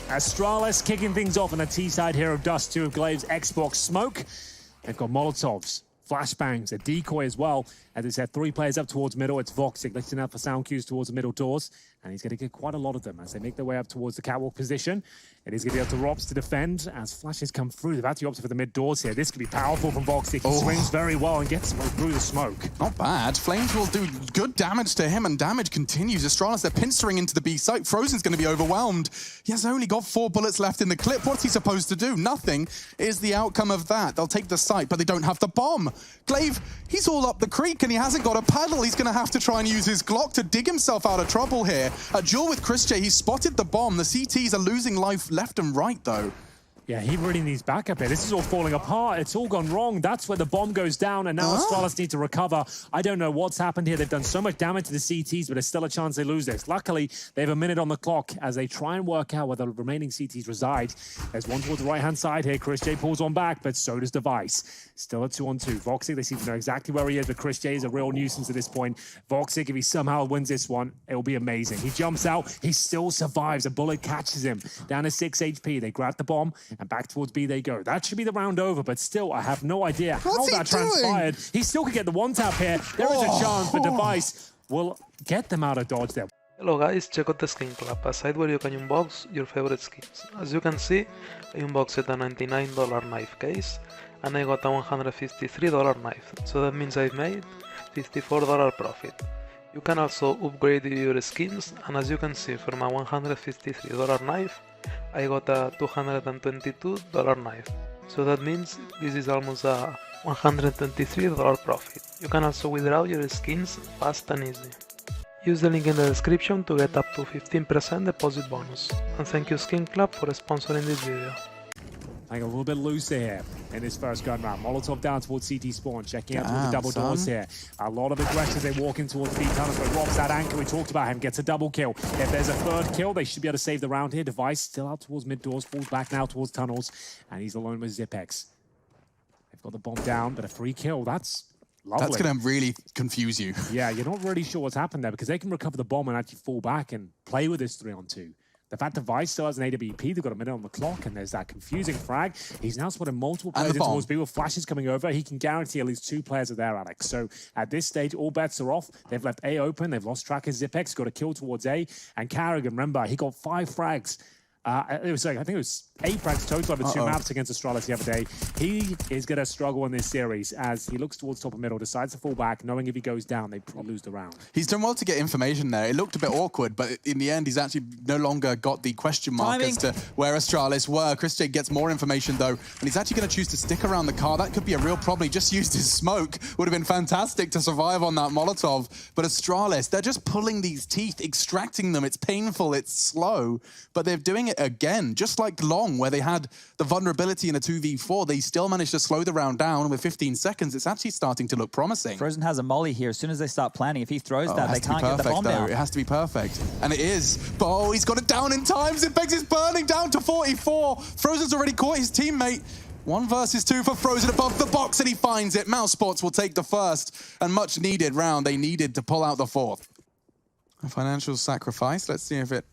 Astralis kicking things off on the T-side here of Dust 2 of Glaive's Xbox Smoke. They've got Molotovs, flashbangs, a decoy as well. As I said, 3 players up towards middle. It's Voxic listening out for sound cues towards the middle doors. And he's going to get quite a lot of them as they make their way up towards the catwalk position. It is going to be up to Rops to defend as flashes come through. They've had to opt for the mid doors here. This could be powerful from Voxic. He swings very well and gets through the smoke. Not bad. Flames will do good damage to him, and damage continues. Astralis, they're pinstering into the B site. Frozen's going to be overwhelmed. He has only got 4 bullets left in the clip. What's he supposed to do? Nothing is the outcome of that. They'll take the site, but they don't have the bomb. Glaive, he's all up the creek, and he hasn't got a paddle. He's going to have to try and use his Glock to dig himself out of trouble here. A duel with Chris J, he spotted the bomb. The CTs are losing life left and right, though. Yeah, he really needs backup here. This is all falling apart. It's all gone wrong. That's where the bomb goes down, and now Astralis need to recover. I don't know what's happened here. They've done so much damage to the CTs, but there's still a chance they lose this. Luckily, they have a minute on the clock as they try and work out where the remaining CTs reside. There's one towards the right-hand side here. Chris J pulls one back, but so does Device. Still a 2-on-2. Voxic, they seem to know exactly where he is, but Chris J is a real nuisance at this point. Voxic, if he somehow wins this one, it will be amazing. He jumps out. He still survives. A bullet catches him. Down to 6 HP. They grab the bomb, and back towards B they go. That should be the round over, but still, I have no idea how that transpired. He still could get the one tap here. There is a chance, but Device will get them out of dodge there. Hello guys, check out the Skin Club, a site where you can unbox your favorite skins. As you can see, I unboxed a $99 knife case, and I got a $153 knife, so that means I've made $54 profit. You can also upgrade your skins, and as you can see, for my $153 knife, I got a $222 knife. So that means this is almost a $123 profit. You can also withdraw your skins fast and easy. Use the link in the description to get up to 15% deposit bonus. And thank you Skin Club for sponsoring this video. Playing a little bit looser here in this first gun round. Molotov down towards CT spawn, checking out towards the double doors here. A lot of aggression. They walk in towards B tunnels, but Rob's that anchor. We talked about him, gets a double kill. If there's a third kill, they should be able to save the round here. Device still out towards mid doors, falls back now towards tunnels, and he's alone with Zipex. They've got the bomb down, but a free kill. That's lovely. That's going to really confuse you. Yeah, you're not really sure what's happened there because they can recover the bomb and actually fall back and play with this 3-on-2. The fact Device still has an AWP, they've got a minute on the clock, and there's that confusing frag. He's now spotted multiple players in towards B with flashes coming over. He can guarantee at least 2 players are there, Alex. So at this stage, all bets are off. They've left A open. They've lost track of Zipex, got a kill towards A. And Carrigan, remember, he got 5 frags. It was like, I think it was 8 frags total over 2 maps against Astralis the other day. He is going to struggle in this series as he looks towards top of middle, decides to fall back, knowing if he goes down, they probably lose the round. He's done well to get information there. It looked a bit awkward, but in the end, he's actually no longer got the question mark as to where Astralis were. Chris J gets more information, though, and he's actually going to choose to stick around the car. That could be a real problem. He just used his smoke. Would have been fantastic to survive on that Molotov. But Astralis, they're just pulling these teeth, extracting them. It's painful, it's slow, but they're doing it again. Just like Long, where they had the vulnerability in a 2v4, they still managed to slow the round down with 15 seconds. It's actually starting to look promising. Frozen has a molly here. As soon as they start planning, if he throws that, they can't get the bomb down. It has to be perfect. And it is. But oh, he's got it down in time. Zipex is burning down to 44. Frozen's already caught his teammate. 1 versus 2 for Frozen above the box, and he finds it. mousesports will take the first and much needed round. They needed to pull out the 4th. A financial sacrifice. Let's see if it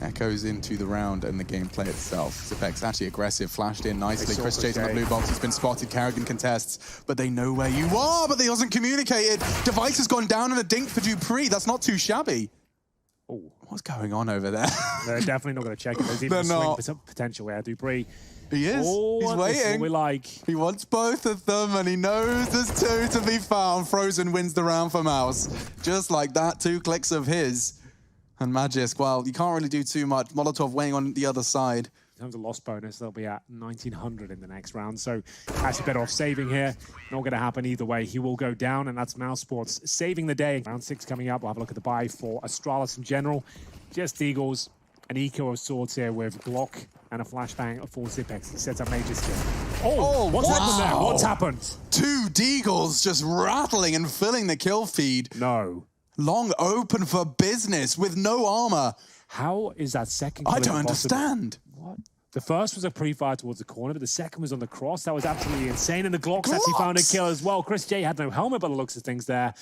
echoes into the round and the gameplay itself. Zipex actually aggressive, flashed in nicely. Chris J's in the blue box, he's been spotted. Carrigan contests, but they know where you are, but they hasn't communicated. Device has gone down in a dink for Dupree. That's not too shabby. Oh, what's going on over there? They're definitely not going to check it. There's even a swing potential here. Dupree. He is. He's waiting. We like. He wants both of them, and he knows there's 2 to be found. Frozen wins the round for Mouse. Just like that, 2 clicks of his. And Magisk, well, you can't really do too much. Molotov weighing on the other side. In terms of loss bonus, they'll be at 1900 in the next round. So actually better off saving here. Not going to happen either way. He will go down, and that's mousesports saving the day. Round 6 coming up. We'll have a look at the buy for Astralis in general. Just Eagles, an eco of sorts here with Glock and a flashbang for Zipex. He sets up major skill. Oh, what's happened there? What's happened? 2 Deagles just rattling and filling the kill feed. No. Long open for business with no armor. How is that second I don't understand. What? The first was a pre-fire towards the corner, but the second was on the cross. That was absolutely insane. And the Glocks actually found a kill as well. Chris J had no helmet by the looks of things there.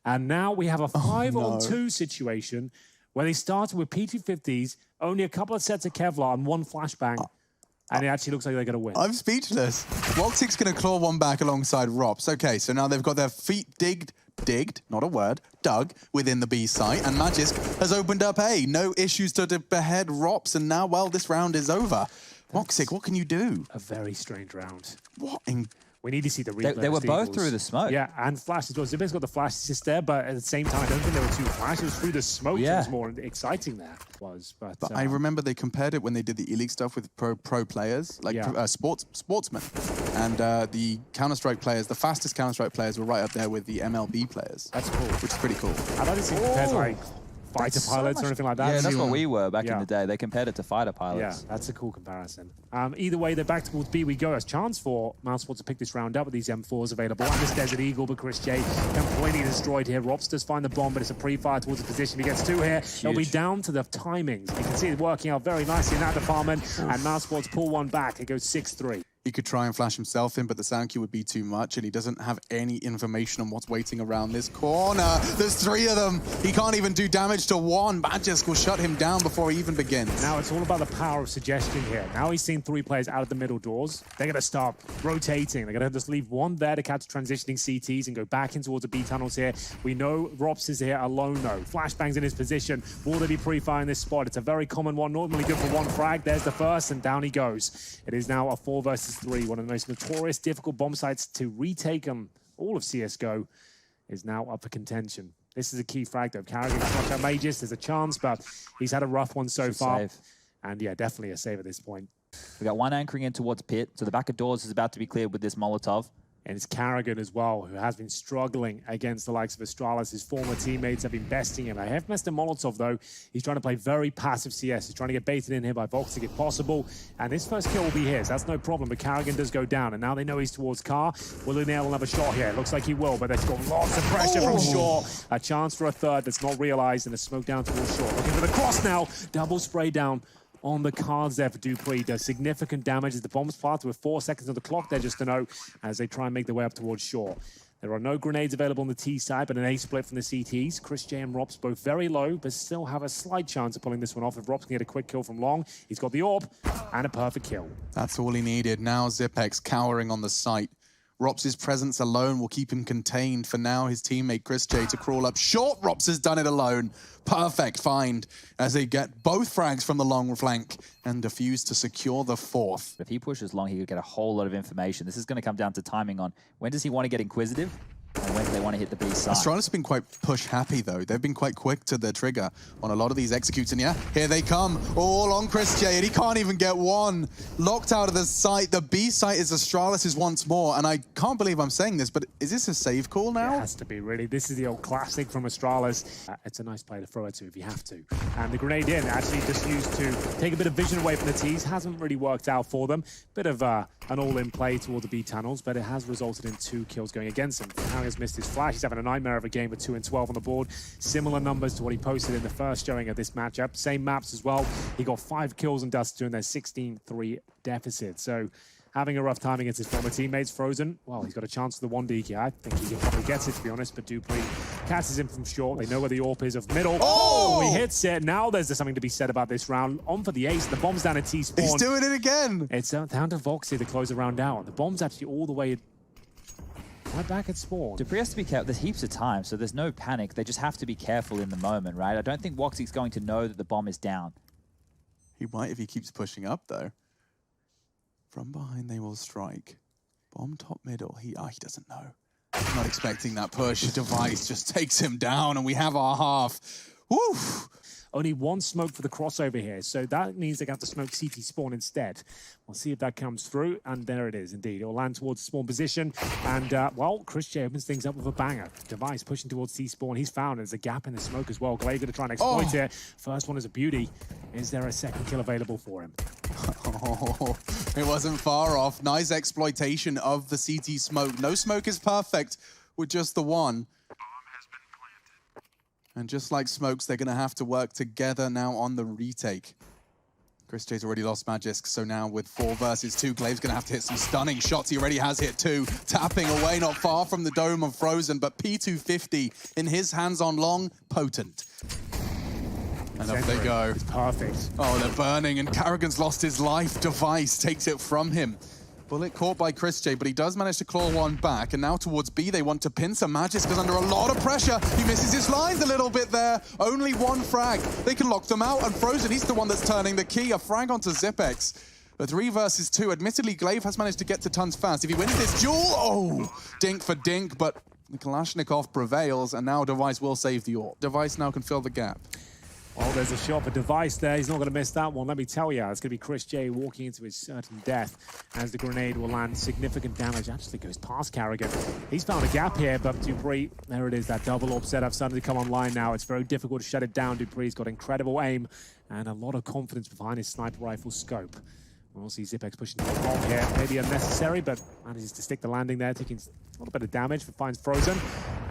And now we have a 5-on-2 situation where they started with P250s, only a couple of sets of Kevlar and one flashbang, and it actually looks like they're going to win. I'm speechless. Woxic's going to claw one back alongside Rops. Okay, so now they've got their feet digged, not a word, dug within the B site, and Magisk has opened up A. No issues to behead Rops, and now, well, this round is over. Woxic, what can you do? A very strange round. What in... We need to see the replay. They were both through the smoke. Yeah, and flash as well. Zibin's got the flash assist there, but at the same time, I don't think there were two flashes. It was through the smoke. Yeah. It was more exciting there. But I remember they compared it when they did the E-League stuff with pro players, like sportsmen. And the Counter-Strike players, the fastest Counter-Strike players were right up there with the MLB players. That's cool. Which is pretty cool. I'd like to see compared to like fighter pilots or anything like that. Yeah, that's what we were back in the day. They compared it to fighter pilots. Yeah, that's a cool comparison. Either way, they're back towards B we go. As chance for mousesports to pick this round up with these M4s available. And this Desert Eagle, but Chris J completely destroyed here. Rops does find the bomb, but it's a pre-fire towards the position. He gets two here. It'll be down to the timings. You can see it working out very nicely in that department. And mousesports pull one back. It goes 6-3. He could try and flash himself in, but the sound cue would be too much, and he doesn't have any information on what's waiting around this corner. There's three of them. He can't even do damage to one. Magisk will shut him down before he even begins. Now it's all about the power of suggestion here. Now he's seen three players out of the middle doors. They're going to start rotating. They're going to just leave one there to catch transitioning CTs and go back in towards the B tunnels here. We know Rops is here alone, though. Flashbang's in his position. Will they be pre-firing this spot? It's a very common one, normally good for one frag. There's the first, and down he goes. It is now a 4 versus 3, one of the most notorious, difficult bomb sites to retake on all of CSGO is now up for contention. This is a key frag, though. Carrigan shot out Magus. There's a chance, but he's had a rough one so far. Save. And yeah, definitely a save at this point. We got one anchoring in towards pit, so the back of doors is about to be cleared with this Molotov. And it's Carrigan as well, who has been struggling against the likes of Astralis. His former teammates have been besting him. I have missed a Molotov, though. He's trying to play very passive CS. He's trying to get baited in here by Voxic if possible. And this first kill will be his. That's no problem, but Carrigan does go down. And now they know he's towards Car. Will he nail another shot here? It looks like he will, but they've got lots of pressure from Shaw. A chance for a third that's not realized, and a smoke down towards Shaw. Looking for the cross now. Double spray down on the cards there for Dupree. Does significant damage as the bomb's planted with 4 seconds on the clock there just to know as they try and make their way up towards Shaw. There are no grenades available on the T side, but an A split from the CTs. Chris J and Rops both very low, but still have a slight chance of pulling this one off. If Rops can get a quick kill from long, he's got the AWP and a perfect kill. That's all he needed. Now Zipex cowering on the site. Rops' presence alone will keep him contained. For now, his teammate Chris J to crawl up short. Rops has done it alone. Perfect find as they get both frags from the long flank and defuse to secure the fourth. If he pushes long, he could get a whole lot of information. This is going to come down to timing on when does he want to get inquisitive and when do they want to hit the B side. Astralis have been quite push happy though. They've been quite quick to their trigger on a lot of these executes, and yeah, here they come all on Chris J, and he can't even get one. Locked out of the site. The B site is Astralis' once more, and I can't believe I'm saying this, but is this a save call now? It has to be, really. This is the old classic from Astralis. It's a nice play to throw it to if you have to. And the grenade in actually just used to take a bit of vision away from the T's. Hasn't really worked out for them. Bit of an all-in play toward the B tunnels, but it has resulted in 2 kills going against him. Now has missed his flash. He's having a nightmare of a game with 2 and 12 on the board. Similar numbers to what he posted in the first showing of this matchup. Same maps as well. He got 5 kills in Dust 2 and their 16-3 deficit. So having a rough time against his former teammates. Frozen, well, he's got a chance for the 1D here. I think he probably gets it, to be honest, but Dupree catches him from short. They know where the AWP is of middle. Oh, he hits it. Now there's something to be said about this round. On for the ace. The bomb's down at T-spawn. He's doing it again. It's down to Voxy to close the round out. The bomb's actually all the way right back at spawn. Dupree has to be careful. There's heaps of time, so there's no panic. They just have to be careful in the moment, right? I don't think Woxic's going to know that the bomb is down. He might if he keeps pushing up, though. From behind, they will strike. Bomb top middle. He doesn't know. He's not expecting that push. Device just takes him down, and we have our half. Woo! Only 1 smoke for the crossover here, so that means they're going to have to smoke CT spawn instead. We'll see if that comes through, and there it is, indeed. It'll land towards the spawn position, and, well, Chris J opens things up with a banger. Device pushing towards T-spawn. He's found. There's a gap in the smoke as well. Glaive going to try and exploit it. First one is a beauty. Is there a second kill available for him? Oh, it wasn't far off. Nice exploitation of the CT smoke. No smoke is perfect with just the one. And just like Smokes, they're going to have to work together now on the retake. Chris J's already lost Magisk, so now with 4 versus 2, Glaive's going to have to hit some stunning shots. He already has hit 2, tapping away not far from the dome of Frozen, but P250 in his hands on long, potent. And up they go. It's perfect. Oh, they're burning, and Carrigan's lost his life. Device takes it from him. Bullet caught by ChrisJ, but he does manage to claw one back, and now towards B, they want to pincer. Magisk is under a lot of pressure. He misses his lines a little bit there. Only one frag. They can lock them out, and Frozen, he's the one that's turning the key. A frag onto Zipex. The 3 versus 2. Admittedly, Glaive has managed to get to tons fast. If he wins this duel, oh, dink for dink, but the Kalashnikov prevails, and now Device will save the AWP. Device now can fill the gap. Oh, there's a shot for Device there. He's not going to miss that one. Let me tell you, it's going to be ChrisJ walking into his certain death as the grenade will land significant damage. Actually goes past Carrigan. He's found a gap here, but Dupree, there it is, that double AWP setup starting to come online now. It's very difficult to shut it down. Dupree's got incredible aim and a lot of confidence behind his sniper rifle scope. We'll see Zipex pushing the bomb here. Maybe unnecessary, but manages to stick the landing there, taking a little bit of damage, but finds Frozen.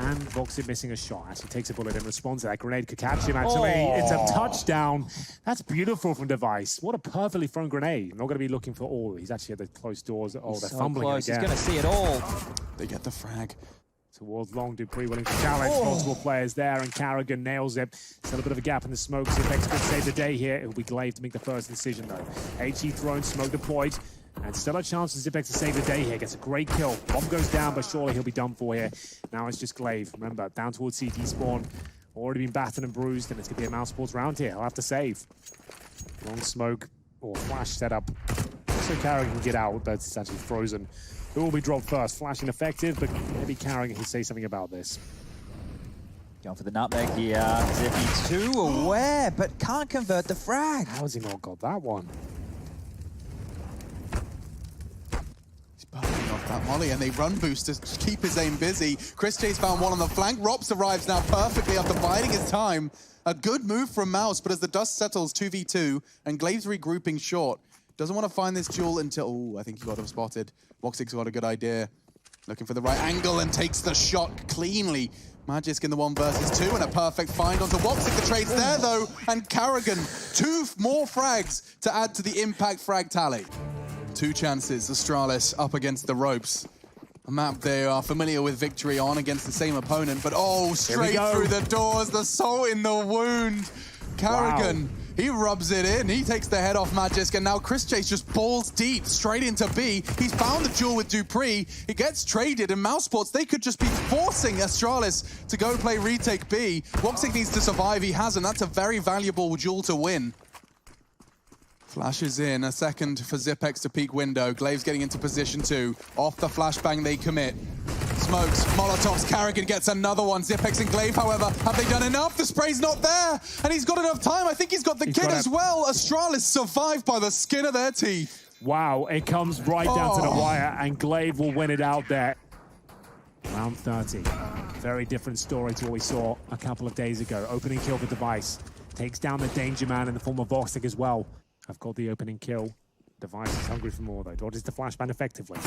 And Voxit missing a shot. Actually takes a bullet in response to that. Grenade could catch him, actually. It's a touchdown. That's beautiful from Device. What a perfectly thrown grenade. I'm not going to be looking for all. He's actually at the closed doors. Oh, they're so fumbling close. again. He's going to see it all. They get the frag. Towards long, Dupree willing to challenge multiple players there, and Carrigan nails it. Still a bit of a gap in the smoke. Zipex could save the day here. It will be Glaive to make the first decision, though. HE thrown, smoke deployed, and still a chance for Zipex to save the day here. Gets a great kill. Bomb goes down, but surely he'll be done for here. Now it's just Glaive. Remember, down towards CT spawn. Already been battered and bruised, and it's going to be a mousesports round here. He'll have to save. Long smoke or flash setup. So Carrigan can get out, but it's actually Frozen. Who will be dropped first? Flashing effective, but maybe Carrigan can say something about this. Going for the nutmeg here. Zippy too aware, but can't convert the frag. How has he not got that one? He's burning off that molly, and they run boosters to keep his aim busy. ChrisJ's found one on the flank. Rops arrives now perfectly after biding his time. A good move from Mouse, but as the dust settles 2v2, and Glaive's regrouping short, doesn't want to find this duel until... Oh, I think he got him spotted. Voxic's got a good idea. Looking for the right angle and takes the shot cleanly. Magisk in the 1 versus 2 and a perfect find onto Voxic. The trade's there, though, and Carrigan, 2 more frags to add to the impact frag tally. 2 chances, Astralis up against the ropes. A map they are familiar with victory on against the same opponent, but oh, straight through the doors, the salt in the wound. Carrigan. Wow. He rubs it in, he takes the head off Magisk, and now ChrisJ just balls deep straight into B. He's found the duel with Dupree. He gets traded, and mousesports, they could just be forcing Astralis to go play retake B. Voxic needs to survive, he hasn't. That's a very valuable duel to win. Flashes in, a second for Zipex to peek window. Glaive's getting into position 2. Off the flashbang, they commit. Smokes, Molotovs, Carrigan gets another one. Zipex and Glaive, however, have they done enough? The spray's not there, and he's got enough time. I think he's got the kid as well. Astralis survived by the skin of their teeth. Wow, it comes right down to the wire, and Glaive will win it out there. Round 30. Very different story to what we saw a couple of days ago. Opening kill for Device. Takes down the danger man in the form of Voxic as well. I've got the opening kill. Device is hungry for more, though. Dodges the flashbang effectively.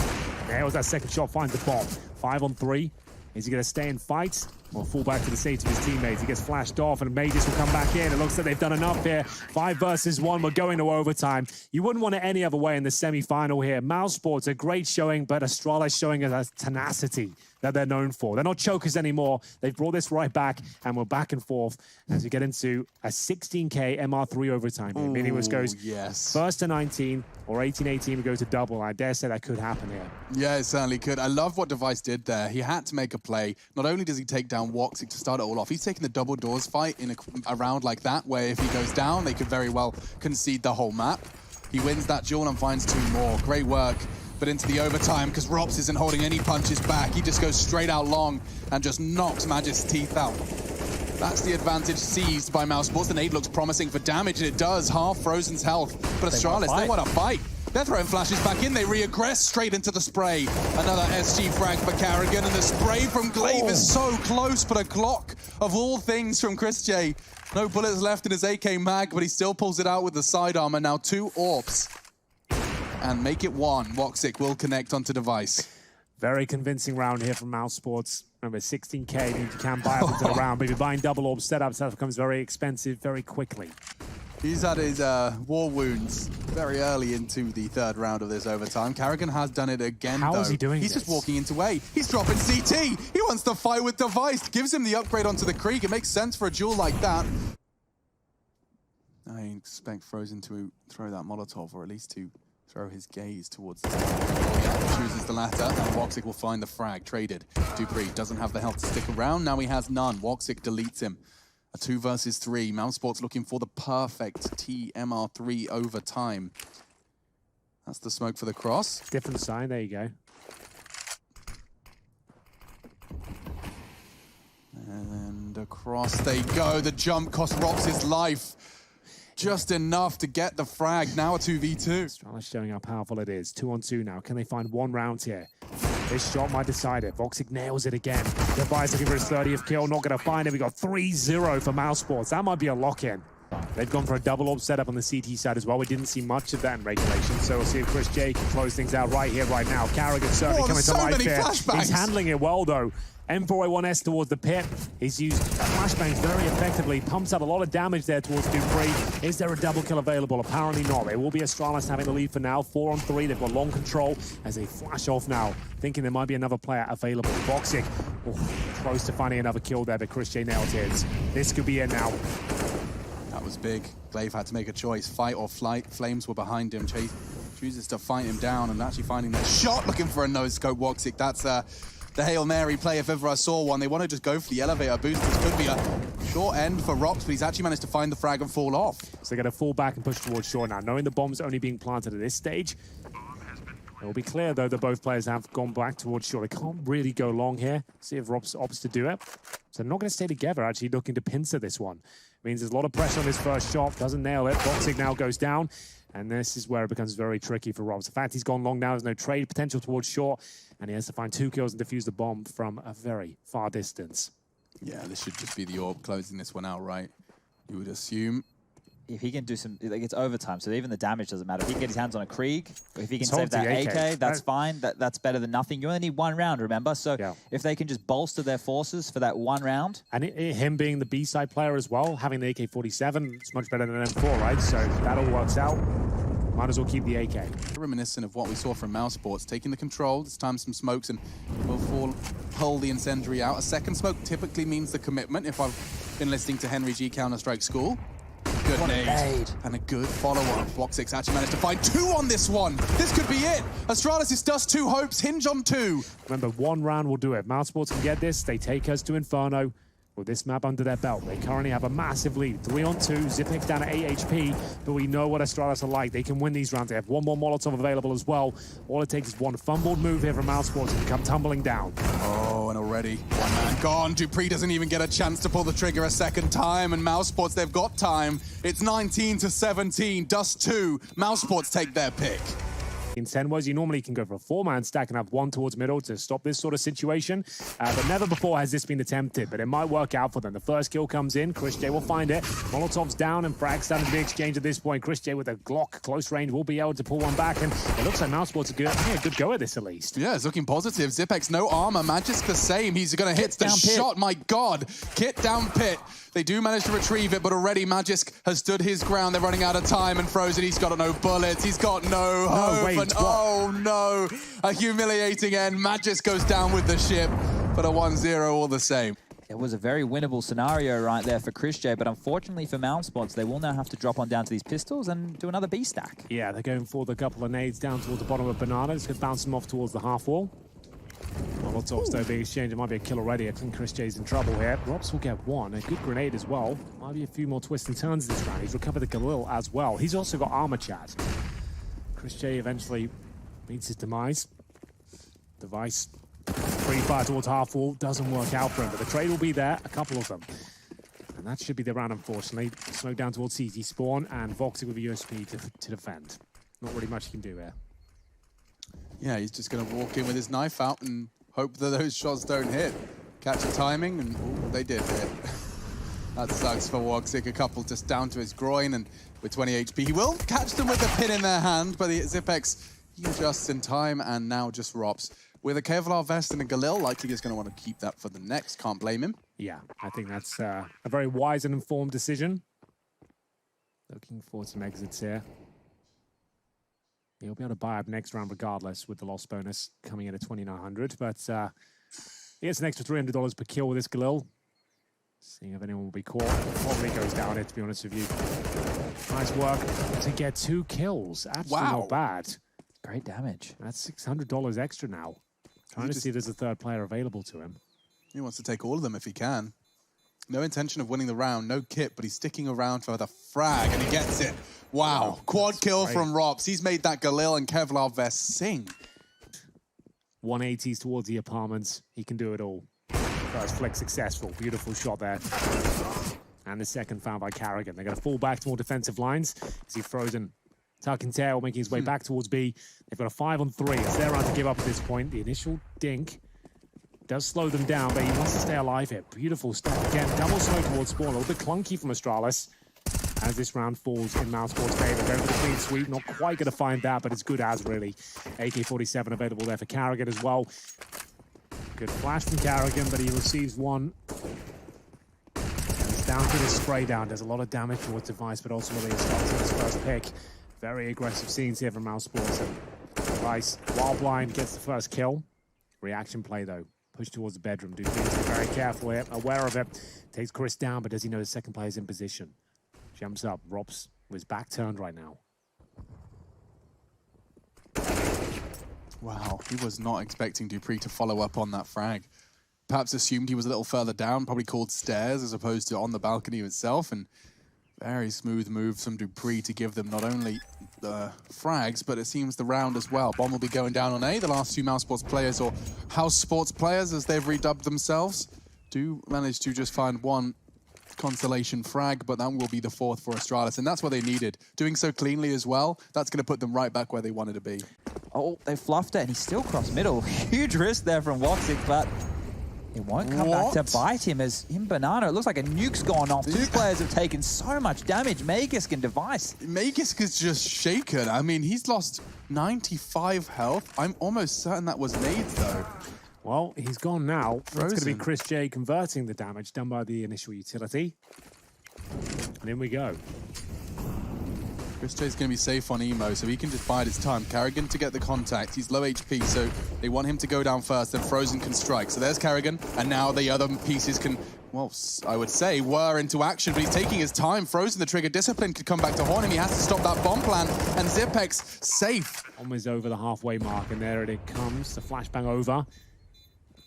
Nails that second shot, finds the bomb. 5 on 3. Is he going to stay and fight or fall back to the safety of his teammates? He gets flashed off, and Magus will come back in. It looks like they've done enough here. 5 versus 1. We're going to overtime. You wouldn't want it any other way in the semi-final here. mousesports, a great showing, but Astralis showing us a tenacity that they're known for. They're not chokers anymore. They've brought this right back, and we're back and forth as we get into a 16K MR3 overtime here. Meaning which goes first to 19 or 18-18, we go to double. I dare say that could happen here. Yeah, it certainly could. I love what Device did there. He had to make a play. Not only does he take down Voxic to start it all off, he's taking the double doors fight in a round like that, where if he goes down, they could very well concede the whole map. He wins that duel and finds 2 more. Great work. But into the overtime, because Rops isn't holding any punches back. He just goes straight out long and just knocks Magisk's teeth out. That's the advantage seized by mousesports. The nade looks promising for damage, and it does. Half Frozen's health. But Astralis, they want to fight. They're throwing flashes back in. They reaggress straight into the spray. Another SG frag for Carrigan, and the spray from Glaive is so close, but a Glock of all things from ChrisJ. No bullets left in his AK mag, but he still pulls it out with the sidearm, and now 2 AWPs. And make it 1. Voxic will connect onto Device. Very convincing round here from mousesports. Remember, 16K means you can buy up into the round, but if you're buying double AWP setups, that becomes very expensive very quickly. He's had his war wounds very early into the 3rd round of this overtime. Carrigan has done it again, How is he doing He's this? just walking into A. He's dropping CT. He wants to fight with Device. Gives him the upgrade onto the Krieg. It makes sense for a duel like that. I expect Frozen to throw that Molotov, or at least to throw his gaze towards the yeah, chooses the latter, and Woxic will find the frag. Traded. Dupree doesn't have the health to stick around. Now he has none. Woxic deletes him. A 2 versus 3. mousesports looking for the perfect TMR3 overtime. That's the smoke for the cross. Different sign, there you go. And across they go. The jump cost Rops his life. Just enough to get the frag. Now a 2v2. Astralis showing how powerful it is. 2-on-2 now. Can they find one round here? This shot might decide it. Voxic nails it again. Device looking for his 30th kill. Not going to find it. We got 3-0 for mousesports. That might be a lock-in. They've gone for a double orb setup on the CT side as well. We didn't see much of that in regulation, so we'll see if Chris J can close things out right here, right now. Carrigan certainly coming to life here. He's handling it well, though. M4A1S towards the pit. He's used flashbangs very effectively. Pumps out a lot of damage there towards Dupree. Is there a double kill available? Apparently not. It will be Astralis having the lead for now. 4-on-3. They've got long control as they flash off now, thinking there might be another player available. Voxic, close to finding another kill there, but Chris J nailed his. This could be it now. That was big. Glaive had to make a choice. Fight or flight. Flames were behind him. Chase chooses to fight him down and actually finding that shot, looking for a no-scope. Woxic, that's the Hail Mary play if ever I saw one. They want to just go for the elevator boost. This could be a short end for Rops, but he's actually managed to find the frag and fall off. So they're going to fall back and push towards shore now. Knowing the bomb's only being planted at this stage, it will be clear, though, that both players have gone back towards shore. They can't really go long here. See if Rops opts to do it. So they're not going to stay together, actually looking to pincer this one. Means there's a lot of pressure on his first shot. Doesn't nail it. Voxic now goes down. And this is where it becomes very tricky for Rops. The fact he's gone long now, there's no trade potential towards short. And he has to find 2 kills and defuse the bomb from a very far distance. Yeah, this should just be the orb closing this one out, right? You would assume. If he can do some, like, it's overtime, so even the damage doesn't matter. If he can get his hands on a Krieg, or if he can save that AK, that's fine. That's better than nothing. You only need 1 round, remember? So if they can just bolster their forces for that 1 round. And him being the B-side player as well, having the AK-47, it's much better than an M4, right? So that all works out. Might as well keep the AK. Reminiscent of what we saw from mousesports, taking the control, this time some smokes, and we'll pull the incendiary out. A second smoke typically means the commitment, if I've been listening to Henry G Counter-Strike School. Good nade. And a good follow-up. Voxic's actually managed to find 2 on this one. This could be it. Astralis is dust 2 hopes, hinge on 2. Remember, 1 round will do it. mousesports can get this. They take us to Inferno. With this map under their belt, they currently have a massive lead. 3-on-2, Zipix down at 8 HP, but we know what Astralis are like. They can win these rounds. They have 1 more Molotov available as well. All it takes is 1 fumbled move here from mousesports to come tumbling down. Oh, and already 1 man gone. Dupree doesn't even get a chance to pull the trigger a second time, and mousesports, they've got time. It's 19-17, dust 2. mousesports take their pick. In Senwas, you normally can go for a 4-man stack and have 1 towards middle to stop this sort of situation. But never before has this been attempted, but it might work out for them. The first kill comes in. Chris J will find it. Molotov's down and frags starting to be exchanged at this point. Chris J with a Glock close range will be able to pull one back, and it looks like mousesports are good go at this at least. Yeah, it's looking positive. Zipx, no armor. Magic's the same. He's going to hit the shot. My God. Kit down pit. They do manage to retrieve it, but already Magisk has stood his ground. They're running out of time, and Frozen, he's got no bullets. He's got no hope. And oh no, a humiliating end. Magisk goes down with the ship, but a 1-0 all the same. It was a very winnable scenario right there for Chris J, but unfortunately for mousesports, they will now have to drop on down to these pistols and do another B stack. Yeah, they're going for the couple of nades down towards the bottom of Banana. It's going to bounce them off towards the half wall. Molotovs though being exchanged. It might be a kill already. I think Chris J's in trouble here. Rops will get 1. A good grenade as well. Might be a few more twists and turns this round. He's recovered the Galil as well. He's also got armor chat. Chris J eventually meets his demise. Device free fire towards half wall. Doesn't work out for him, but the trade will be there. A couple of them. And that should be the round, unfortunately. Smoke down towards CT spawn, and Voxic with a USP to defend. Not really much he can do here. Yeah, he's just going to walk in with his knife out and hope that those shots don't hit. Catch the timing, and they did hit. That sucks for Woxic. A couple just down to his groin, and with 20 HP, he will catch them with a pin in their hand, but the Zipx, he adjusts in time, and now just Rops. With a Kevlar vest and a Galil, likely he's going to want to keep that for the next. Can't blame him. Yeah, I think that's a very wise and informed decision. Looking for some exits here. He'll be able to buy up next round regardless with the loss bonus coming in at 2,900. But he gets an extra $300 per kill with this Galil. Seeing if anyone will be caught. Probably goes down here, to be honest with you. Nice work to get 2 kills. Absolutely not bad. Great damage. That's $600 extra now. Trying to see if there's a third player available to him. He wants to take all of them if he can. No intention of winning the round, no kit, but he's sticking around for the frag, and he gets it. Wow, quad kill from Rops. He's made that Galil and Kevlar vest sing. 180s towards the apartments. He can do it all. First flick successful. Beautiful shot there. And the second found by Carrigan. They're going to fall back to more defensive lines. As he frozen. Tuck and tail, making his way back towards B. They've got a 5-on-3. It's their round to give up at this point. The initial dink does slow them down, but he wants to stay alive here. Beautiful stuff. Again, double smoke towards spawn. A little bit clunky from Astralis. As this round falls in mousesports' favor. Going for the clean sweep. Not quite going to find that, but it's good as, really. AK-47 available there for Carrigan as well. Good flash from Carrigan, but he receives one. It's down to the spray down. Does a lot of damage towards Device, but ultimately it starts in his first pick. Very aggressive scenes here from mousesports. And Device, while blind, gets the first kill. Reaction play, though. Push towards the bedroom. Dude, needs to be very careful here. Aware of it. Takes Chris down, but does he know the second player's in position? Jumps up. Rops with his back turned right now. Wow, he was not expecting Dupree to follow up on that frag. Perhaps assumed he was a little further down, probably called stairs as opposed to on the balcony itself, and very smooth move from Dupree to give them not only the frags, but it seems the round as well. Bomb will be going down on A. The last 2 mousesports players, or house sports players as they've redubbed themselves, do manage to just find 1 consolation frag, but that will be the 4th for Astralis, and that's what they needed. Doing so cleanly as well, that's going to put them right back where they wanted to be. Oh, they fluffed it, and he's still cross middle. Huge risk there from Woxic, but it won't come back to bite him. As in Banana, it looks like a nuke's gone off. 2 players have taken so much damage. Magisk and Device. Magisk is just shaken. I mean, he's lost 95 health. I'm almost certain that was nades, though. Well, he's gone now. It's going to be Chris J converting the damage done by the initial utility. And in we go. Chris J's going to be safe on Emo, so he can just bide his time. Carrigan to get the contact. He's low HP, so they want him to go down first, then Frozen can strike. So there's Carrigan, and now the other pieces can, well, I would say, whir into action, but he's taking his time. Frozen, the trigger discipline could come back to haunt him. He has to stop that bomb plan, and Zipex safe. Almost over the halfway mark, and there it comes. The flashbang over.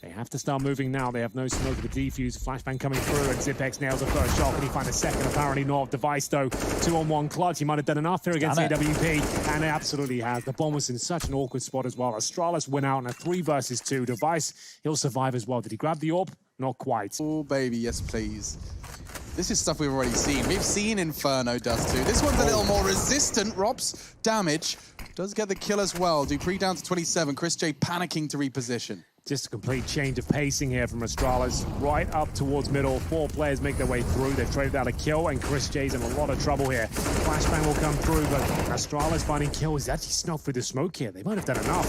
They have to start moving now. They have no smoke with the defuse. Flashbang coming through, and Zipex nails the first shot. Can he find a second? Apparently not. Device, though, 2-on-1 clutch. He might have done enough here against AWP, and it absolutely has. The bomb was in such an awkward spot as well. Astralis went out in a 3 versus 2. Device, he'll survive as well. Did he grab the orb? Not quite. Oh, baby, yes, please. This is stuff we've already seen. We've seen Inferno does too. This one's a little more resistant. Rops damage. Does get the kill as well. Dupree down to 27. Chris J panicking to reposition. Just a complete change of pacing here from Astralis. Right up towards middle. 4 players make their way through. They've traded out a kill, and Chris J's in a lot of trouble here. Flashbang will come through, but Astralis finding kill. He's actually snuck through the smoke here. They might have done enough.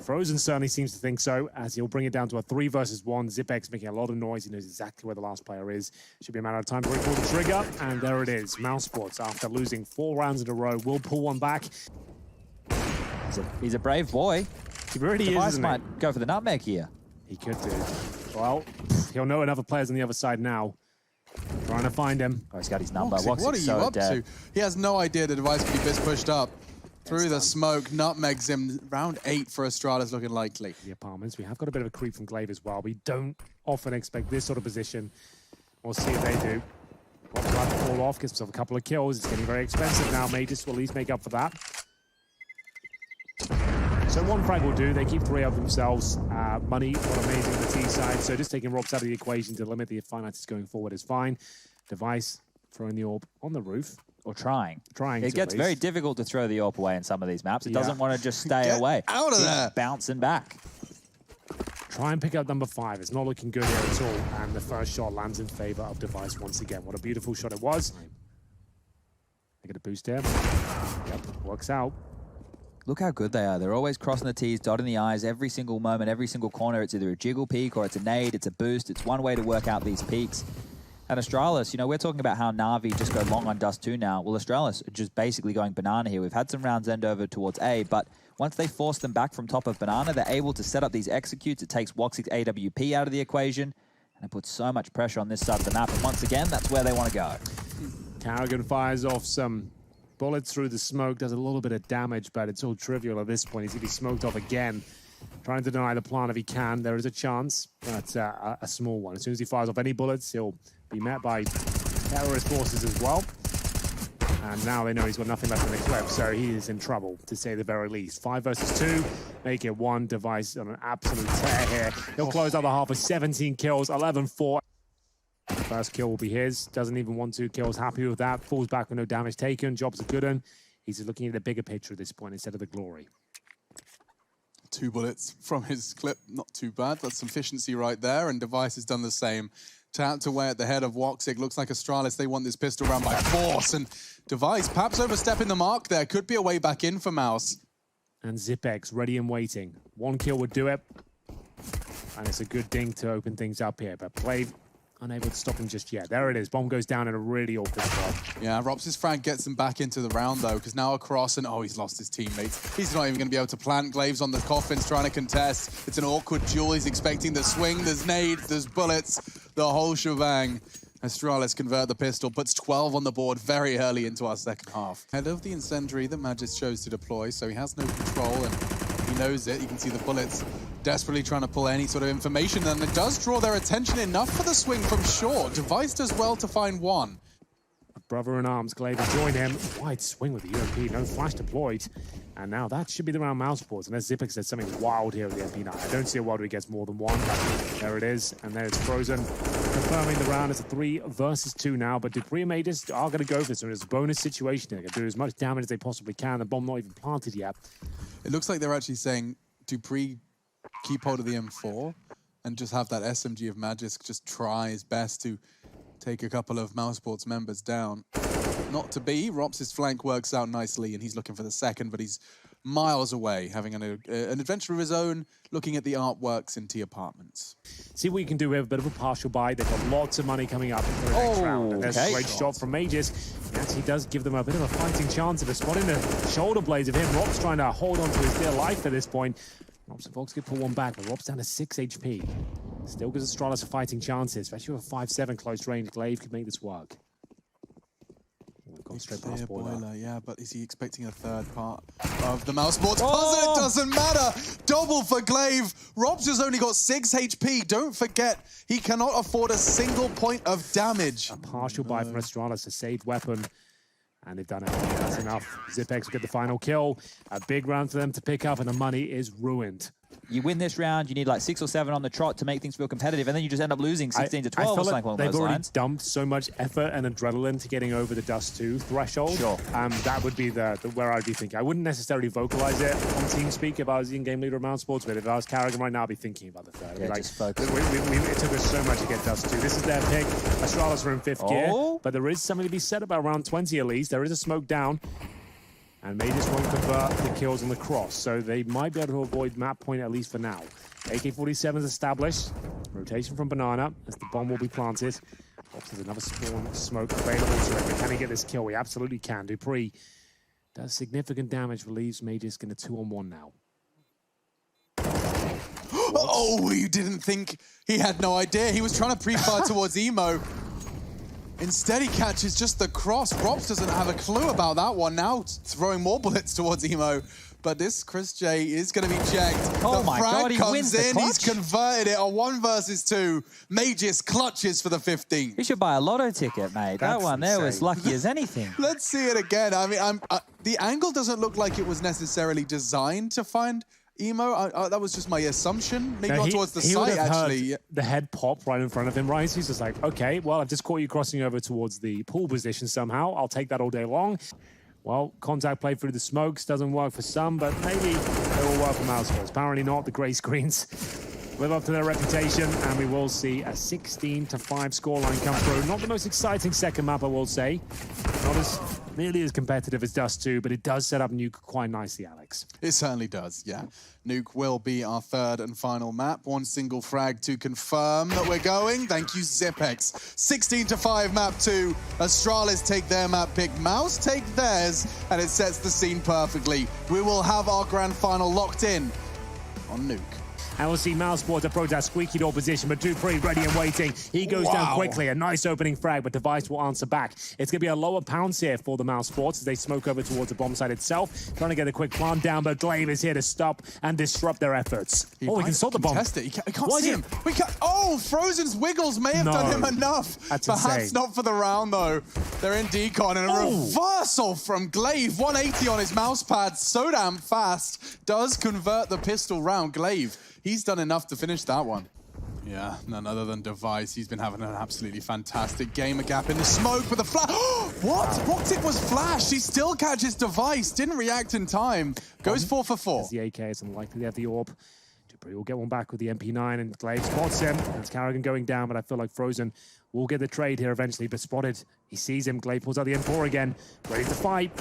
Frozen certainly seems to think so, as he'll bring it down to a 3 versus 1. Zipex making a lot of noise. He knows exactly where the last player is. Should be a matter of time to pull the trigger, and there it is. mousesports, after losing 4 rounds in a row, will pull one back. He's a brave boy. He really Device is, isn't might it? go for the nutmeg here. He could do. Well, he'll know another player's on the other side now. Trying to find him. Oh, he's got his number. Woxic, what are you up to? He has no idea the Device could be this pushed up. Through the smoke, nutmegs him. Round 8 for Astralis looking likely. The apartments. We have got a bit of a creep from Glaive as well. We don't often expect this sort of position. We'll see if they do. Rob's about to fall off, gets himself a couple of kills. It's getting very expensive now. Mages will at least make up for that. So 1 frag will do. They keep 3 of themselves. Money, not amazing on the T side. So just taking Robs out of the equation to limit the finances going forward is fine. Device throwing the orb on the roof. Or trying. It gets at very least. difficult to throw the AWP away in some of these maps. It doesn't want to just stay away. Out of there! Bouncing back. Try and pick up number 5. It's not looking good here at all. And the first shot lands in favor of Device once again. What a beautiful shot it was. They get a boost here. Yep, works out. Look how good they are. They're always crossing the T's, dotting the I's every single moment, every single corner. It's either a jiggle peak or it's a nade, it's a boost. It's one way to work out these peaks. And Astralis, you know, we're talking about how Na'Vi just go long on Dust 2 now. Well, Astralis are just basically going banana here. We've had some rounds end over towards A, but once they force them back from top of banana, they're able to set up these executes. It takes Woxic's AWP out of the equation, And it puts so much pressure on this side of the map. And once again, that's where they want to go. Karrigan fires off some bullets through the smoke, does a little bit of damage, but it's all trivial at this point. He's going to be smoked off again. Trying to deny the plant if he can. There is a chance, but a small one. As soon as he fires off any bullets, he'll be met by terrorist forces as well. And now they know he's got nothing left in the clip, so he is in trouble, to say the very least. 5 versus 2, make it 1. Device on an absolute tear here. He'll close out the half with 17 kills, 11-4. First kill will be his. Doesn't even want 2 kills. Happy with that. Falls back with no damage taken. Job's a good one. He's just looking at the bigger picture at this point instead of the glory. 2 bullets from his clip, not too bad. That's some efficiency right there, and Device has done the same. Tapped away at the head of Woxic. Looks like Astralis, they want this pistol round by force, and Device perhaps overstepping the mark there. Could be a way back in for Mouse. And Zipex ready and waiting. 1 kill would do it. And it's a good ding to open things up here, but Play unable to stop him just yet. There it is. Bomb goes down in a really awkward spot. Yeah, Rops' frag gets him back into the round, though, because now across, and he's lost his teammates. He's not even going to be able to plant. Glaives on the coffins, trying to contest. It's an awkward duel. He's expecting the swing. There's nades, there's bullets, the whole shebang. Astralis convert the pistol, puts 12 on the board very early into our second half. Head of the incendiary that Magis chose to deploy, so he has no control, and he knows it. You can see the bullets desperately trying to pull any sort of information, and it does draw their attention enough for the swing from short. Device does well to find 1. Brother-in-arms, Glaive will join him. Wide swing with the UMP, no flash deployed. And now that should be the round mousesports. Unless Zipex says something wild here with the MP9. I don't see a world where he gets more than 1. There it is. And there it's Frozen. Confirming the round. It's a 3 versus 2 now. But Dupree and Mages are going to go for this. So it's a bonus situation. They're going to do as much damage as they possibly can. The bomb not even planted yet. It looks like they're actually saying Dupree keep hold of the M4 and just have that SMG of Magis just try his best to take a couple of mousesports members down. Not to be. Rops' flank works out nicely, and he's looking for the second, but he's miles away, having an adventure of his own, looking at the artworks in T Apartments. See what you can do here. A bit of a partial buy. They've got lots of money coming up for the next round. And there's a great shot from Mages. He actually does give them a bit of a fighting chance of a spot in the shoulder blades of him. Rob's trying to hold on to his dear life at this point. Rob's and Vox could pull one back, but Rob's down to 6 HP. Still gives Astralis a fighting chances, especially with a 5-7 close range. Glaive could make this work. Gone straight past boiler. Yeah, but is he expecting a third part of the mousesports puzzle? It doesn't matter. Double for Glaive. Robs has only got 6 HP. Don't forget, he cannot afford a single point of damage. A partial buy from Astralis, a saved weapon. And they've done it. That's enough. Zipex will get the final kill. A big round for them to pick up, and the money is ruined. You win this round, you need like 6 or 7 on the trot to make things feel competitive, and then you just end up losing 16 to 12 or something along those lines. They've already dumped so much effort and adrenaline to getting over the Dust 2 threshold. Sure. That would be the where I'd be thinking. I wouldn't necessarily vocalize it on TeamSpeak if I was the in-game leader of mousesports, but if I was Karrigan right now, I'd be thinking about the third. Yeah, like, just focus. It took us so much to get Dust 2. This is their pick. Astralis are in 5th gear, but there is something to be said about round 20 at least. There is a smoke down. And Mages won't convert the kills on the cross, so they might be able to avoid map point at least for now. AK-47 is established. Rotation from Banana as the bomb will be planted. There's another spawn smoke available to him. Can he get this kill? He absolutely can. Dupree does significant damage, relieves Mages in a 2-on-1 now. Oh, you didn't think he had no idea. He was trying to pre-fire towards Emo. Instead, he catches just the cross. Rops doesn't have a clue about that one. Now throwing more bullets towards Emo. But this Chris J is going to be checked. Oh the my frag God, he comes wins the in. clutch. He's converted it. A 1 versus 2. Mages clutches for the 15th. You should buy a lotto ticket, mate. That one there was lucky as anything. Let's see it again. I mean, the angle doesn't look like it was necessarily designed to find Emo. That was just my assumption. Maybe not towards the site, actually. The head pop right in front of him, right? So he's just like, okay, well, I've just caught you crossing over towards the pool position somehow. I'll take that all day long. Well, contact play through the smokes doesn't work for some, but maybe it will work for mousesports. Apparently not. The grey screens live up to their reputation, and we will see a 16-5 scoreline come through. Not the most exciting second map, I will say. Not as nearly as competitive as Dust 2, but it does set up Nuke quite nicely, Alex. It certainly does, yeah. Nuke will be our third and final map. 1 single frag to confirm that we're going. Thank you, Zipex. 16-5 map 2. Astralis take their map pick. Mouse take theirs, and it sets the scene perfectly. We will have our grand final locked in on Nuke. And we'll see mousesports approach that squeaky door position, but Dupree ready and waiting. He goes down quickly. A nice opening frag, but Device will answer back. It's going to be a lower pounce here for the mousesports as they smoke over towards the bomb site itself. Trying to get a quick plant down, but Glaive is here to stop and disrupt their efforts. We can sort the bomb. Test it. He can't see him. We can't. Oh, Frozen's wiggles may have done him enough. That's Perhaps insane. not for the round, though. They're in decon, and a reversal from Glaive. 180 on his mouse pad, so damn fast. Does convert the pistol round. Glaive, he's done enough to finish that one. Yeah, none other than Device. He's been having an absolutely fantastic game. A gap in the smoke, but the flash. What? Rocktick was flashed. He still catches Device. Didn't react in time. Goes 4 for 4. The AK is unlikely to have the orb. Dupree will get one back with the MP9, and Glaive spots him. That's Carrigan going down, but I feel like Frozen will get the trade here eventually, but spotted. He sees him. Glaive pulls out the M4 again, ready to fight.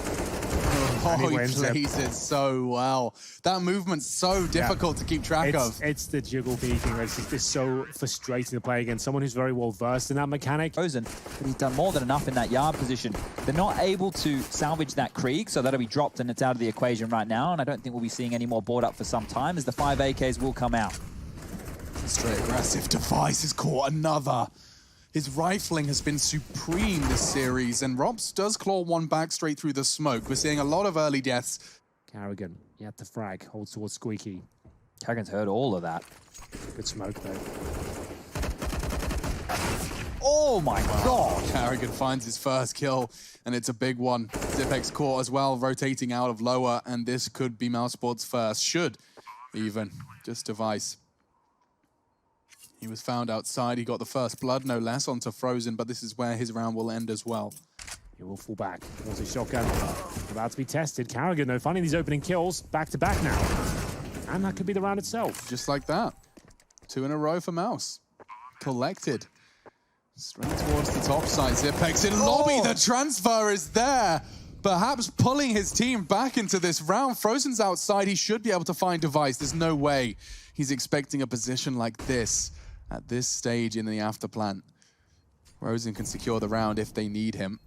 Oh, he plays it so well. That movement's so difficult to keep track of. It's the jiggle beating. It's just so frustrating to play against someone who's very well versed in that mechanic. Frozen, but he's done more than enough in that yard position. They're not able to salvage that Krieg, so that'll be dropped and it's out of the equation right now, and I don't think we'll be seeing any more board up for some time as the 5 AKs will come out. Straight aggressive. Device has caught another. His rifling has been supreme this series, and Robs does claw one back straight through the smoke. We're seeing a lot of early deaths. Carrigan, yet the frag, holds towards Squeaky. Carrigan's heard all of that. Good smoke, though. Oh my god! Carrigan finds his first kill, and it's a big one. Zipex caught as well, rotating out of lower, and this could be mousesports' first. Should even. Just Device. He was found outside. He got the first blood, no less, onto Frozen, but this is where his round will end as well. He will fall back. Wants his shotgun. About to be tested. Carrigan, though, finding these opening kills back-to-back now. And that could be the round itself. Just like that. 2 in a row for Mouse. Collected. Straight towards the top side. Zipex in lobby. The transfer is there. Perhaps pulling his team back into this round. Frozen's outside. He should be able to find Device. There's no way he's expecting a position like this at this stage in the afterplant. Frozen can secure the round if they need him.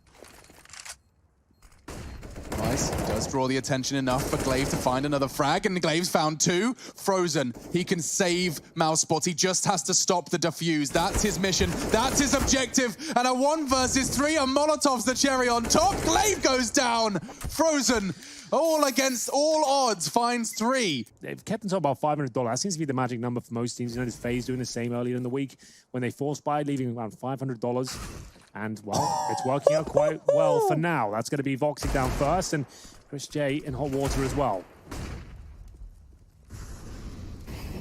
Device does draw the attention enough for Glaive to find another frag, and Glaive's found 2. Frozen, he can save mousesports. He just has to stop the defuse. That's his mission. That's his objective. And a 1 versus 3, and Molotov's the cherry on top. Glaive goes down. Frozen, all against all odds, finds 3. They've kept themselves about $500. That seems to be the magic number for most teams. You notice FaZe doing the same earlier in the week when they force buy, leaving around $500. And, well, it's working out quite well for now. That's going to be Voxy down first, and Chris J in hot water as well.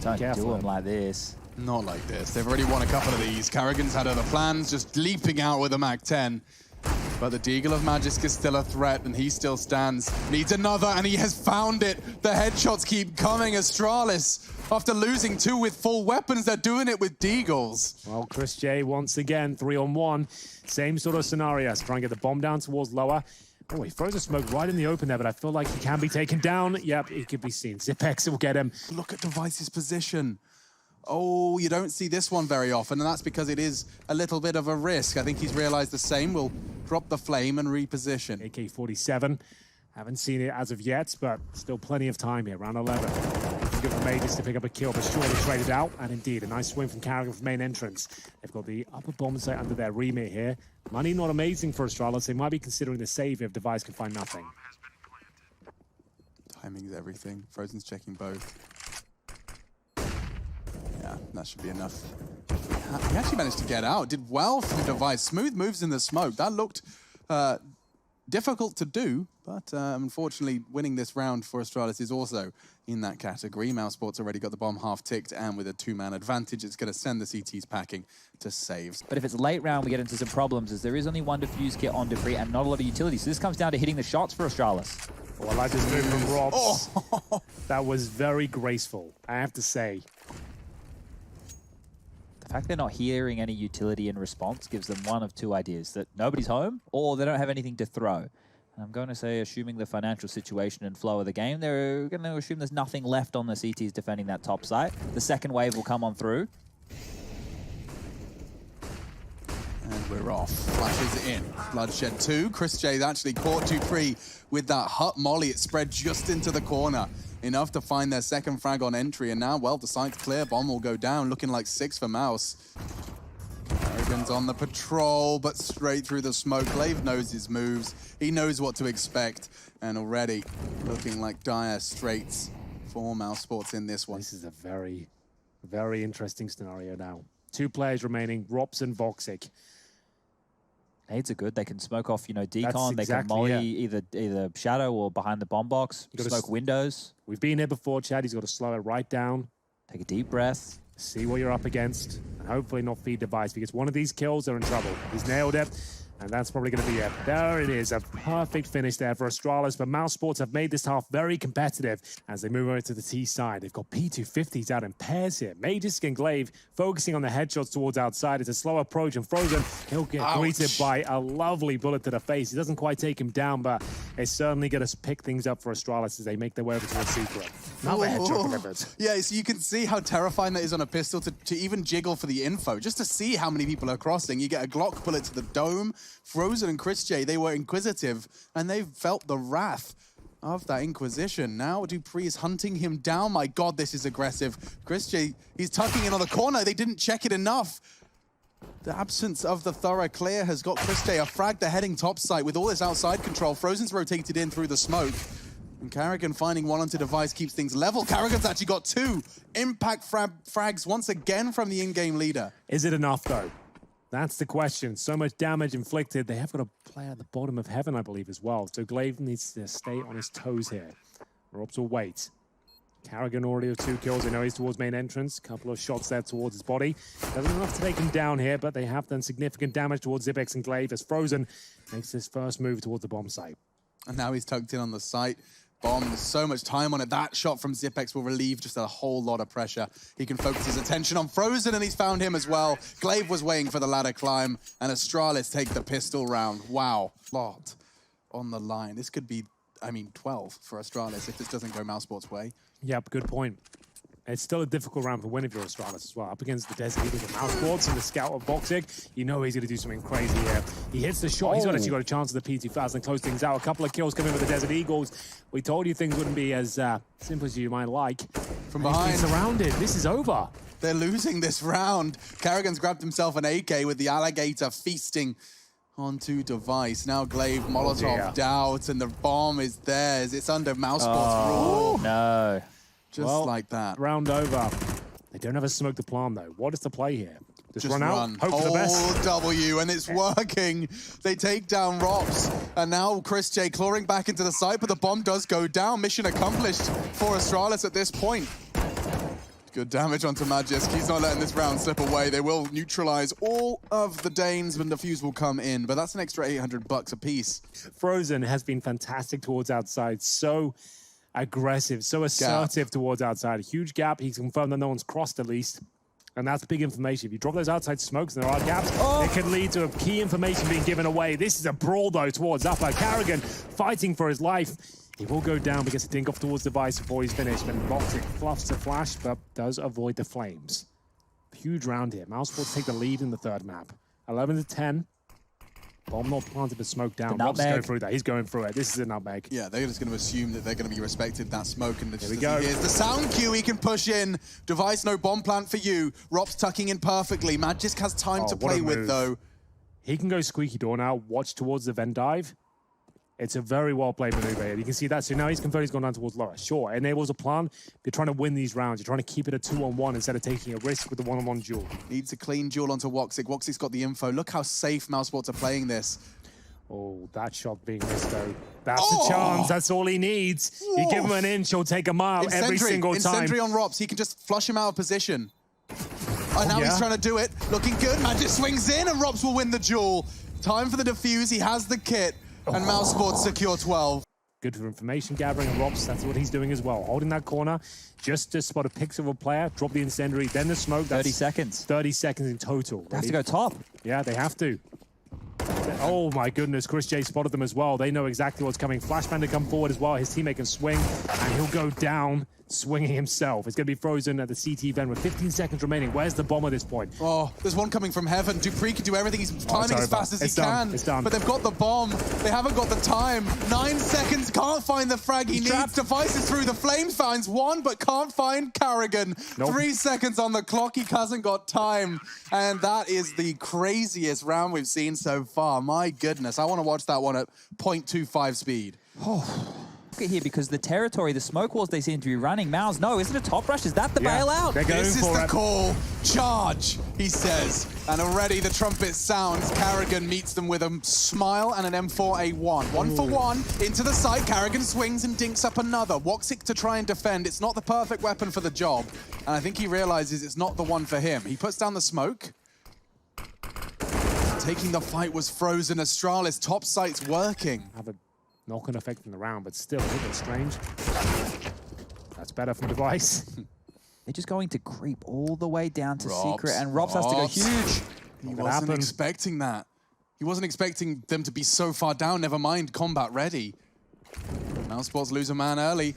Don't do him like this. Not like this. They've already won a couple of these. Carrigan's had other plans, just leaping out with a Mac-10. But the Deagle of Magisk is still a threat, and he still stands. Needs another, and he has found it. The headshots keep coming. Astralis, after losing 2 with full weapons, they're doing it with Deagles. Well, Chris J once again, 3-on-1. Same sort of scenario. Try and get the bomb down towards lower. Oh, he throws a smoke right in the open there, but I feel like he can be taken down. Yep, he could be seen. Zipex will get him. Look at Device's position. Oh, you don't see this one very often, and that's because it is a little bit of a risk. I think he's realized the same. We'll drop the flame and reposition. AK-47. Haven't seen it as of yet, but still plenty of time here. Round 11. Good for Mages to pick up a kill, but surely traded out. And indeed, a nice swing from Carrigan from main entrance. They've got the upper bomb site under their remit here. Money not amazing for Astralis. They might be considering the save if Device can find nothing. Timing's everything. Frozen's checking both. Yeah, that should be enough. He actually managed to get out. Did well from Device. Smooth moves in the smoke. That looked difficult to do, but unfortunately winning this round for Astralis is also in that category. mousesports already got the bomb half ticked, and with a 2-man advantage, it's going to send the CTs packing to saves. But if it's late round, we get into some problems, as there is only 1 defuse kit on Dupree and not a lot of utility. So this comes down to hitting the shots for Astralis. Oh, I like this move from Robs. Oh. That was very graceful, I have to say. The fact they're not hearing any utility in response gives them one of 2 ideas: that nobody's home, or they don't have anything to throw. And I'm going to say, assuming the financial situation and flow of the game, they're going to assume there's nothing left on the CTs defending that top site. The second wave will come on through. And we're off. Flashes in. Bloodshed 2. Chris J actually caught Dupree with that hut molly. It spread just into the corner. Enough to find their second frag on entry. And now, well, the site's clear. Bomb will go down. Looking like 6 for Mouse. Karrigan's on the patrol, but straight through the smoke. Glaive knows his moves. He knows what to expect. And already looking like dire straits for mousesports in this one. This is a very, very interesting scenario now. 2 players remaining, Rops and Voxic. Nades are good. They can smoke off, you know, decon. They can exactly, molly either shadow or behind the bomb box. Smoke windows. We've been here before, Chad. He's got to slow it right down. Take a deep breath. See what you're up against. And hopefully not feed device, because one of these kills, they're in trouble. He's nailed it. And that's probably going to be it. There it is, a perfect finish there for Astralis. But mousesports have made this half very competitive as they move over to the T side. They've got P250s out in pairs here. Magisk and Glaive focusing on the headshots towards outside. It's a slow approach, and Frozen, he'll get greeted by a lovely bullet to the face. It doesn't quite take him down, but it's certainly going to pick things up for Astralis as they make their way over to the secret. Another headshot delivered. Yeah, so you can see how terrifying that is on a pistol to even jiggle for the info, just to see how many people are crossing. You get a Glock bullet to the dome. Frozen and Chris J, they were inquisitive, and they felt the wrath of that Inquisition. Now Dupree is hunting him down. My God, this is aggressive. Chris J, he's tucking in on the corner. They didn't check it enough. The absence of the thorough clear has got Chris J a frag. They're heading topside with all this outside control. Frozen's rotated in through the smoke. And Karrigan finding one onto device keeps things level. Karrigan's actually got 2 impact frags once again from the in-game leader. Is it enough, though? That's the question. So much damage inflicted. They have got a player at the bottom of heaven, I believe, as well. So Glaive needs to stay on his toes here. Rops will wait. Karrigan already with 2 kills. They know he's towards main entrance. Couple of shots there towards his body. Doesn't enough to take him down here, but they have done significant damage towards Zipex and Glaive as Frozen makes his first move towards the bomb site. And now he's tucked in on the site. Bomb, there's so much time on it. That shot from Zipex will relieve just a whole lot of pressure. He can focus his attention on Frozen, and he's found him as well. Glaive was waiting for the ladder climb, and Astralis take the pistol round. Wow, lot on the line. This could be, I mean, 12 for Astralis if this doesn't go mousesports' way. Yep, good point. It's still a difficult round for win if you're Astralis as well. Up against the Desert Eagles of mousesports and the Scout of Voxic, you know he's going to do something crazy here. He hits the shot. He's actually got a chance of the P2000 and close things out. A couple of kills coming with the Desert Eagles. We told you things wouldn't be as simple as you might like. From behind. He's surrounded. This is over. They're losing this round. Karrigan's grabbed himself an AK with the alligator feasting onto device. Now Glaive Molotov out, and the bomb is theirs. It's under mousesports rule. No. Just like that. Round over. They don't have a smoke to plant, though. What is the play here? Just run out, hope for the best. W, and it's working. They take down Rops, and now Chris J clawing back into the site, but the bomb does go down. Mission accomplished for Astralis at this point. Good damage onto Magisk. He's not letting this round slip away. They will neutralize all of the Danes when the fuse will come in, but that's an extra $800 a piece. Frozen has been fantastic towards outside. So aggressive, so assertive towards outside. A huge gap. He's confirmed that no one's crossed at least. And that's big information. If you drop those outside smokes and there are gaps, it can lead to key information being given away. This is a brawl, though, towards upper. Karrigan fighting for his life. He will go down because he dink off towards the device before he's finished. And Voxic fluffs the flash, but does avoid the flames. Huge round here. mousesports take the lead in the 3rd map. 11-10. Bomb not planted, but smoke down. Rob's going through that. He's going through it. This is a nutmeg. Yeah, they're just going to assume that they're going to be respected, that smoke. And here we go. Here's the sound cue. He can push in. Device, no bomb plant for you. Rob's tucking in perfectly. Magisk has time to play with, though. He can go squeaky door now. Watch towards the vent dive. It's a very well-played maneuver here. You can see that. So now he's confirmed he's gone down towards lower. Sure, it enables a plan. You're trying to win these rounds. You're trying to keep it a 2-on-1 instead of taking a risk with the 1-on-1 duel. Needs a clean duel onto Woxic. Woxic's got the info. Look how safe mousesports are playing this. Oh, that shot being missed, though. That's a chance. That's all he needs. You give him an inch, he'll take a mile every single time. Incendiary on Rops. He can just flush him out of position. And now he's trying to do it. Looking good. Magic swings in, and Rops will win the duel. Time for the defuse. He has the kit. And mousesports secure 12. Good for information gathering, and Rops, that's what he's doing as well. Holding that corner just to spot a pixel of a player, drop the incendiary, then the smoke. That's 30 seconds. 30 seconds in total. They have to go top. Yeah, they have to. Oh my goodness, Chris J spotted them as well. They know exactly what's coming. Flashbang to come forward as well. His teammate can swing, and he'll go down. swinging himself. It's going to be Frozen at the CT vent with 15 seconds remaining. Where's the bomb at this point? Oh, there's one coming from heaven. Dupree can do everything. He's climbing as fast as he can. It's done. But they've got the bomb. They haven't got the time. 9 seconds. Can't find the frag he needs. Devices through the flames. Finds one, but can't find Carrigan. Nope. 3 seconds on the clock. He hasn't got time. And that is the craziest round we've seen so far. My goodness. I want to watch that one at 0.25 speed. Oh. Look at here, because the territory, the smoke walls they seem to be running. Mouse, no, is it a top rush? Is that the bailout? This is the call. Charge, he says. And already the trumpet sounds. Carrigan meets them with a smile and an M4A1. 1 for 1 into the site. Carrigan swings and dinks up another. Woxic to try and defend. It's not the perfect weapon for the job. And I think he realizes it's not the one for him. He puts down the smoke. Taking the fight was Frozen. Astralis, top site's working. Have a knock-on effect in the round, but still a little bit strange. That's better from Device. They're just going to creep all the way down to Secret, and Robs has to go huge. He wasn't expecting that. He wasn't expecting them to be so far down, never mind combat ready. mousesports lose a man early,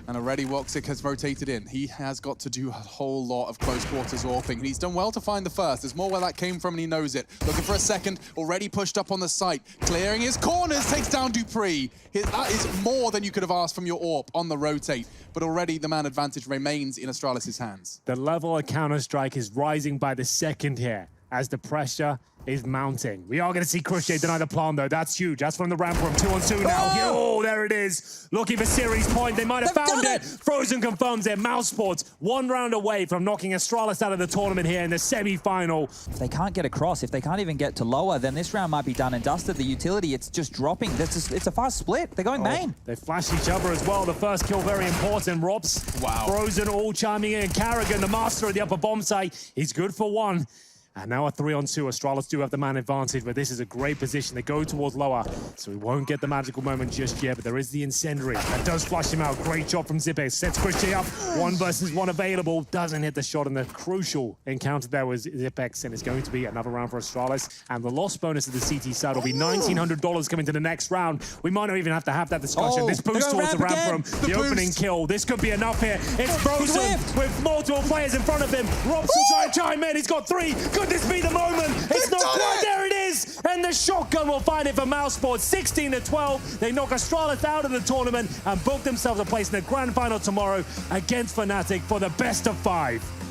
and already Woxic has rotated in. He has got to do a whole lot of close quarters AWPing. He's done well to find the first. There's more where that came from, and he knows it. Looking for a second, already pushed up on the site. Clearing his corners, takes down Dupree. That is more than you could have asked from your AWP on the rotate. But already the man advantage remains in Astralis' hands. The level of Counter-Strike is rising by the second here as the pressure is mounting. We are going to see Crochet deny the plan, though. That's huge. That's from the ramp room. 2-on-2 now. Oh, there it is. Looking for series point. They might have found it. Frozen confirms it. mousesports 1 round away from knocking Astralis out of the tournament here in the semi-final. If they can't get across, if they can't even get to lower, then this round might be done and dusted. The utility, it's just dropping. It's a fast split. They're going main. They flash each other as well. The first kill very important. Robs, Frozen all chiming in. Carrigan, the master of the upper bomb site. He's good for 1. And now a 3-on-2. Astralis do have the man advantage, but this is a great position. They go towards lower, so we won't get the magical moment just yet, but there is the incendiary. That does flush him out. Great job from Zipex. Sets Crochet up. 1 versus 1 available. Doesn't hit the shot, and the crucial encounter there was Zipex, and it's going to be another round for Astralis. And the loss bonus of the CT side will be $1,900 coming to the next round. We might not even have to have that discussion. This boost towards the ramp room. The opening kill. This could be enough here. It's Frozen with multiple players in front of him. Robs will try and chime in. He's got 3. Could this be the moment? It's not quite. There it is. And the shotgun will find it for mousesports. 16-12. They knock Astralis out of the tournament and book themselves a place in the grand final tomorrow against Fnatic for the best of 5.